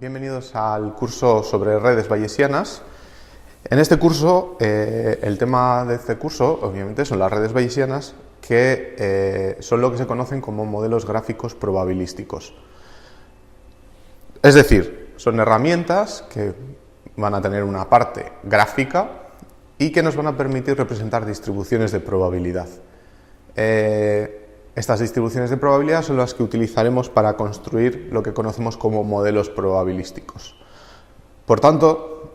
Bienvenidos al curso sobre redes bayesianas. En este curso, el tema de este curso, obviamente, son las redes bayesianas, que son lo que se conocen como modelos gráficos probabilísticos. Es decir, son herramientas que van a tener una parte gráfica y que nos van a permitir representar distribuciones de probabilidad. Estas distribuciones de probabilidad son las que utilizaremos para construir lo que conocemos como modelos probabilísticos. Por tanto,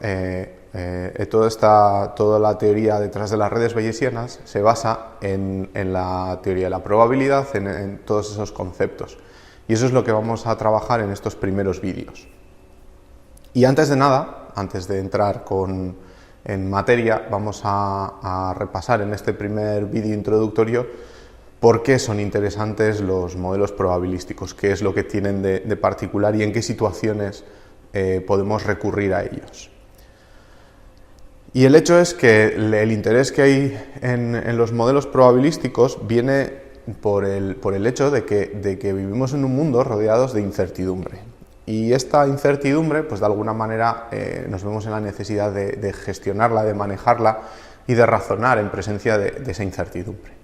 toda la teoría detrás de las redes bayesianas se basa en la teoría de la probabilidad, en todos esos conceptos. Y eso es lo que vamos a trabajar en estos primeros vídeos. Y antes de nada, antes de entrar en materia, vamos a repasar en este primer vídeo introductorio por qué son interesantes los modelos probabilísticos, qué es lo que tienen de particular y en qué situaciones podemos recurrir a ellos. Y el hecho es que el interés que hay en los modelos probabilísticos viene por el hecho de que vivimos en un mundo rodeados de incertidumbre. Y esta incertidumbre, pues de alguna manera nos vemos en la necesidad de gestionarla, de manejarla y de razonar en presencia de esa incertidumbre.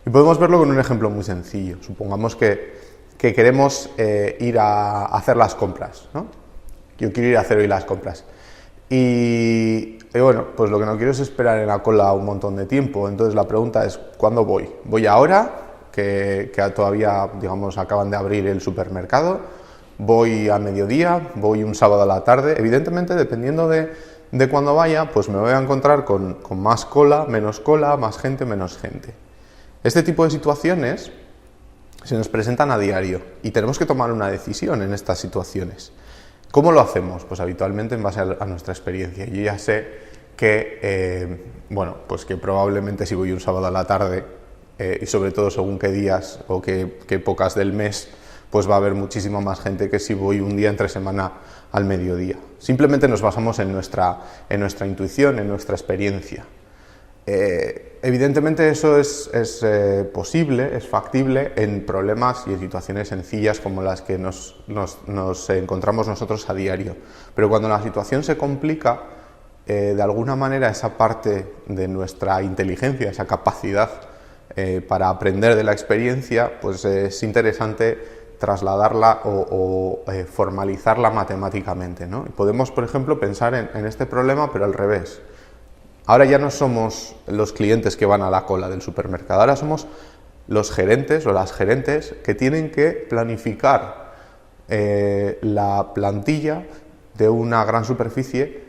Y podemos verlo con un ejemplo muy sencillo. Supongamos que queremos ir a hacer las compras, ¿no? Yo quiero ir a hacer hoy las compras. Y bueno, pues lo que no quiero es esperar en la cola un montón de tiempo. Entonces la pregunta es, ¿cuándo voy? ¿Voy ahora, que todavía, digamos, acaban de abrir el supermercado? ¿Voy a mediodía? ¿Voy un sábado a la tarde? Evidentemente, dependiendo de cuándo vaya, pues me voy a encontrar con más cola, más gente, menos gente. Este tipo de situaciones se nos presentan a diario y tenemos que tomar una decisión en estas situaciones. ¿Cómo lo hacemos? Pues habitualmente en base a nuestra experiencia. Yo ya sé que, pues que probablemente si voy un sábado a la tarde, y sobre todo según qué días o qué épocas del mes, pues va a haber muchísima más gente que si voy un día entre semana al mediodía. Simplemente nos basamos en nuestra intuición, en nuestra experiencia. Evidentemente eso es posible, es factible en problemas y en situaciones sencillas como las que nos encontramos nosotros a diario. Pero cuando la situación se complica, de alguna manera esa parte de nuestra inteligencia, esa capacidad para aprender de la experiencia, pues es interesante trasladarla o formalizarla matemáticamente, ¿no? Y podemos, por ejemplo, pensar en este problema, pero al revés. Ahora ya no somos los clientes que van a la cola del supermercado, ahora somos los gerentes o las gerentes que tienen que planificar la plantilla de una gran superficie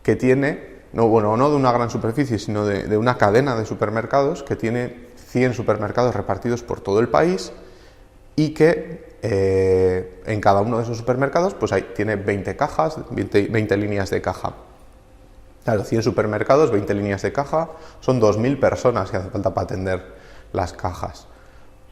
que tiene, no de una gran superficie, sino de una cadena de supermercados que tiene 100 supermercados repartidos por todo el país y que en cada uno de esos supermercados pues tiene 20 cajas, 20 líneas de caja. Claro, 100 supermercados, 20 líneas de caja, son 2.000 personas que hace falta para atender las cajas.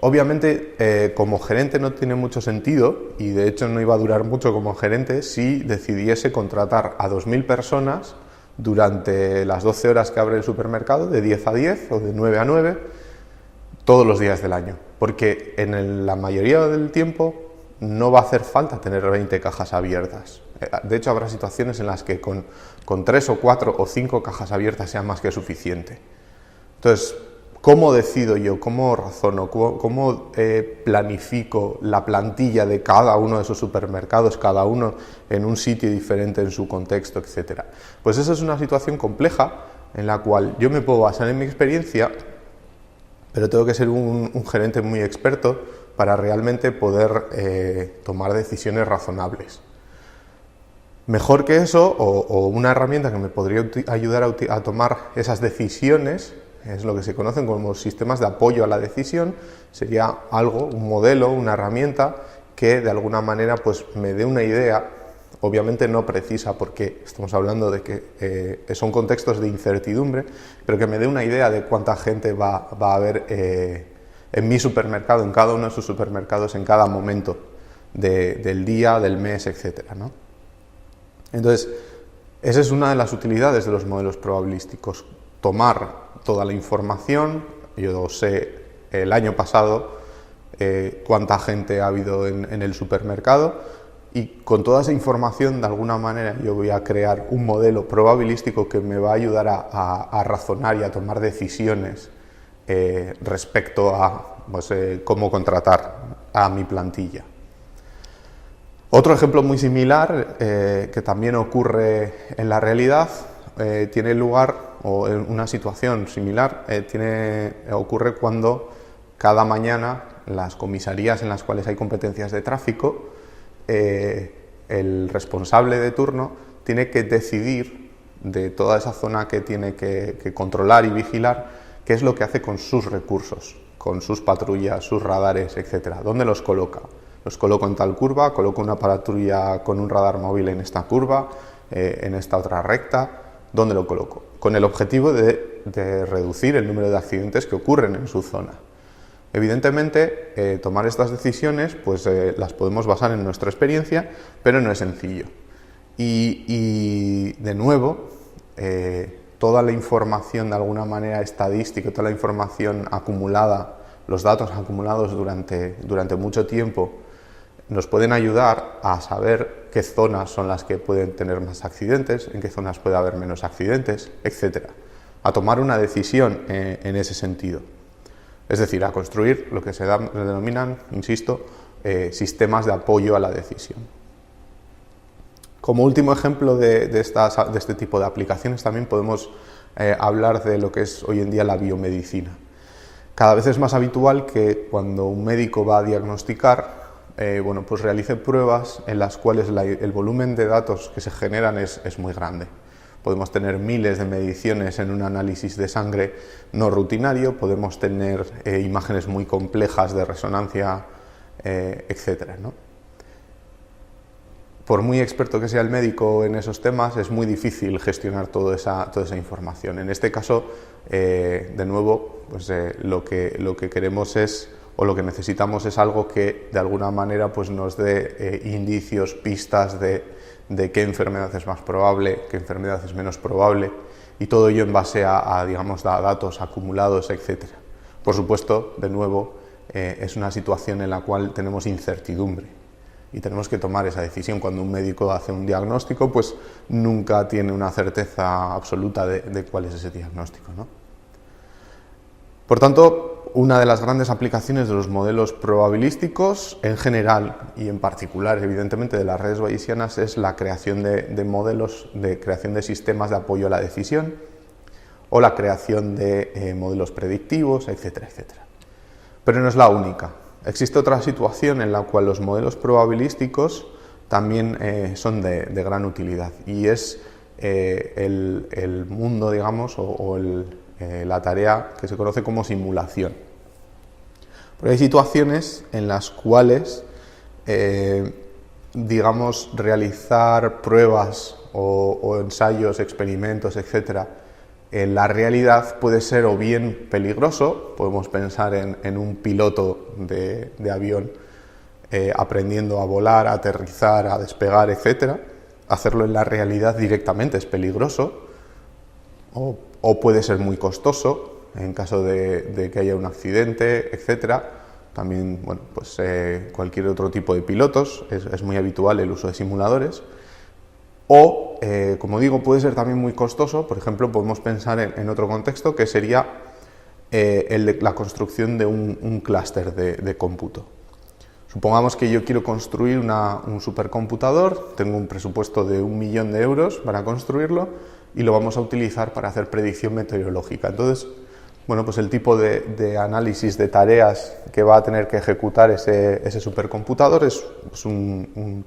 Obviamente, como gerente no tiene mucho sentido, y de hecho no iba a durar mucho como gerente, si decidiese contratar a 2.000 personas durante las 12 horas que abre el supermercado, de 10 a 10 o de 9 a 9, todos los días del año. Porque en la mayoría del tiempo no va a hacer falta tener 20 cajas abiertas. De hecho, habrá situaciones en las que con 3 o 4 o 5 cajas abiertas sea más que suficiente. Entonces, ¿cómo decido yo? ¿Cómo razono? ¿Cómo planifico la plantilla de cada uno de esos supermercados, cada uno en un sitio diferente en su contexto, etcétera? Pues esa es una situación compleja en la cual yo me puedo basar en mi experiencia, pero tengo que ser un gerente muy experto para realmente poder tomar decisiones razonables. Mejor que eso, o una herramienta que me podría ayudar a tomar esas decisiones, es lo que se conocen como sistemas de apoyo a la decisión, sería un modelo, una herramienta que de alguna manera pues me dé una idea, obviamente no precisa porque estamos hablando de que son contextos de incertidumbre, pero que me dé una idea de cuánta gente va a haber en mi supermercado, en cada uno de sus supermercados, en cada momento del día, del mes, etcétera, ¿no? Entonces, esa es una de las utilidades de los modelos probabilísticos, tomar toda la información. Yo sé el año pasado cuánta gente ha habido en el supermercado, y con toda esa información, de alguna manera, yo voy a crear un modelo probabilístico que me va a ayudar a razonar y a tomar decisiones respecto a pues, cómo contratar a mi plantilla. Otro ejemplo muy similar, que también ocurre en la realidad, tiene lugar, o en una situación similar, ocurre cuando cada mañana las comisarías en las cuales hay competencias de tráfico, el responsable de turno tiene que decidir de toda esa zona que tiene que controlar y vigilar qué es lo que hace con sus recursos, con sus patrullas, sus radares, etcétera. ¿Dónde los coloca? Los coloco en tal curva, coloco una patrulla con un radar móvil en esta curva, en esta otra recta. ¿Dónde lo coloco? Con el objetivo de reducir el número de accidentes que ocurren en su zona. Evidentemente, tomar estas decisiones pues, las podemos basar en nuestra experiencia, pero no es sencillo. Y de nuevo, toda la información de alguna manera estadística, toda la información acumulada, los datos acumulados durante mucho tiempo, nos pueden ayudar a saber qué zonas son las que pueden tener más accidentes, en qué zonas puede haber menos accidentes, etc. A tomar una decisión en ese sentido. Es decir, a construir lo que se denominan, insisto, sistemas de apoyo a la decisión. Como último ejemplo de este tipo de aplicaciones también podemos hablar de lo que es hoy en día la biomedicina. Cada vez es más habitual que cuando un médico va a diagnosticar, pues realice pruebas en las cuales el volumen de datos que se generan es muy grande. Podemos tener miles de mediciones en un análisis de sangre no rutinario, podemos tener imágenes muy complejas de resonancia, etc., ¿no? Por muy experto que sea el médico en esos temas, es muy difícil gestionar toda esa información. En este caso, de nuevo, pues, lo que queremos es, o lo que necesitamos es algo que de alguna manera pues, nos dé indicios, pistas de qué enfermedad es más probable, qué enfermedad es menos probable, y todo ello en base a datos acumulados, etc. Por supuesto, de nuevo, es una situación en la cual tenemos incertidumbre y tenemos que tomar esa decisión. Cuando un médico hace un diagnóstico, pues nunca tiene una certeza absoluta de cuál es ese diagnóstico, ¿no? Por tanto, una de las grandes aplicaciones de los modelos probabilísticos en general y en particular, evidentemente, de las redes bayesianas es la creación de modelos, de creación de sistemas de apoyo a la decisión o la creación de modelos predictivos, etcétera, etcétera. Pero no es la única. Existe otra situación en la cual los modelos probabilísticos también son de gran utilidad y es el mundo, digamos, la tarea que se conoce como simulación. Porque hay situaciones en las cuales, digamos, realizar pruebas o ensayos, experimentos, etcétera, en la realidad puede ser o bien peligroso, podemos pensar en un piloto de avión aprendiendo a volar, a aterrizar, a despegar, etcétera. Hacerlo en la realidad directamente es peligroso, o puede ser muy costoso en caso de que haya un accidente, etcétera. También, bueno, pues cualquier otro tipo de pilotos, es muy habitual el uso de simuladores. O, como digo, puede ser también muy costoso. Por ejemplo, podemos pensar en otro contexto que sería el de la construcción de un clúster de cómputo. Supongamos que yo quiero construir un supercomputador, tengo un presupuesto de 1 millón de euros para construirlo y lo vamos a utilizar para hacer predicción meteorológica. Entonces, bueno, pues el tipo de análisis de tareas que va a tener que ejecutar ese supercomputador es un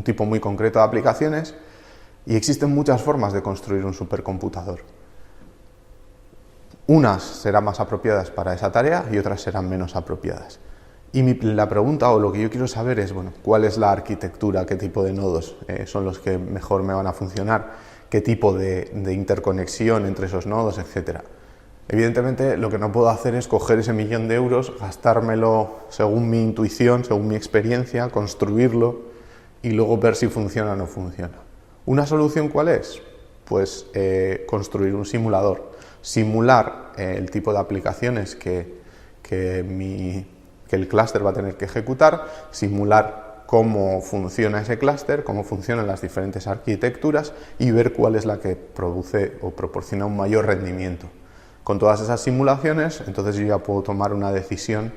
tipo muy concreto de aplicaciones y existen muchas formas de construir un supercomputador. Unas serán más apropiadas para esa tarea y otras serán menos apropiadas. Y la pregunta o lo que yo quiero saber es, bueno, ¿cuál es la arquitectura? ¿Qué tipo de nodos son los que mejor me van a funcionar? ¿Qué tipo de interconexión entre esos nodos, etcétera? Evidentemente, lo que no puedo hacer es coger ese 1 millón de euros, gastármelo según mi intuición, según mi experiencia, construirlo y luego ver si funciona o no funciona. ¿Una solución cuál es? Pues construir un simulador. Simular el tipo de aplicaciones que el clúster va a tener que ejecutar, simular cómo funciona ese clúster, cómo funcionan las diferentes arquitecturas y ver cuál es la que produce o proporciona un mayor rendimiento. Con todas esas simulaciones, entonces yo ya puedo tomar una decisión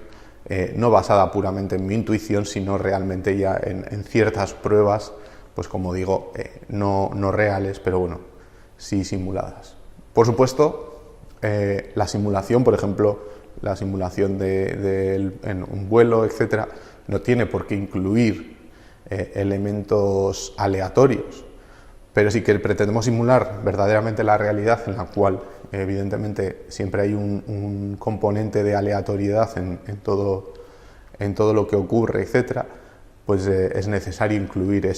no basada puramente en mi intuición, sino realmente ya en ciertas pruebas, pues como digo, no reales, pero bueno, sí simuladas. Por supuesto, la simulación, por ejemplo, la simulación en un vuelo, etcétera, no tiene por qué incluir elementos aleatorios, pero sí que pretendemos simular verdaderamente la realidad, en la cual evidentemente siempre hay un componente de aleatoriedad en todo lo que ocurre, etcétera, pues es necesario incluir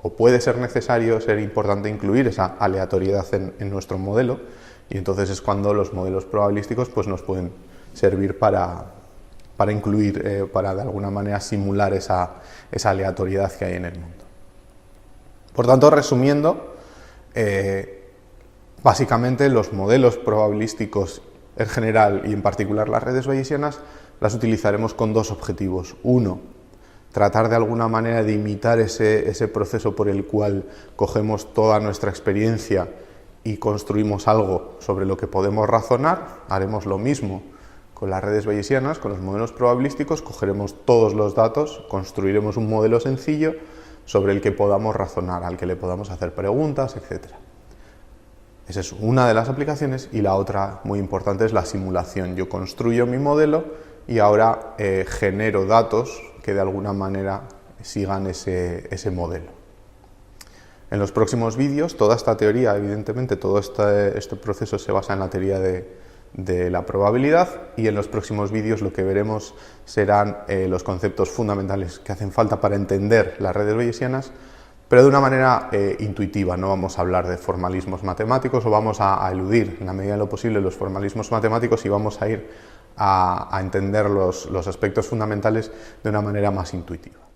o puede ser necesario, ser importante incluir esa aleatoriedad en nuestro modelo, y entonces es cuando los modelos probabilísticos pues nos pueden servir para incluir, para de alguna manera simular esa aleatoriedad que hay en el mundo. Por tanto, resumiendo, básicamente los modelos probabilísticos en general y en particular las redes bayesianas las utilizaremos con dos objetivos. Uno, tratar de alguna manera de imitar ese proceso por el cual cogemos toda nuestra experiencia y construimos algo sobre lo que podemos razonar. Haremos lo mismo con las redes bayesianas, con los modelos probabilísticos, cogeremos todos los datos, construiremos un modelo sencillo sobre el que podamos razonar, al que le podamos hacer preguntas, etc. Esa es una de las aplicaciones, y la otra muy importante es la simulación. Yo construyo mi modelo y ahora genero datos que de alguna manera sigan ese modelo. En los próximos vídeos, toda esta teoría, evidentemente, todo este proceso se basa en la teoría de la probabilidad, y en los próximos vídeos lo que veremos serán los conceptos fundamentales que hacen falta para entender las redes bayesianas, pero de una manera intuitiva. No vamos a hablar de formalismos matemáticos, o vamos a eludir en la medida de lo posible los formalismos matemáticos, y vamos a ir a entender los aspectos fundamentales de una manera más intuitiva.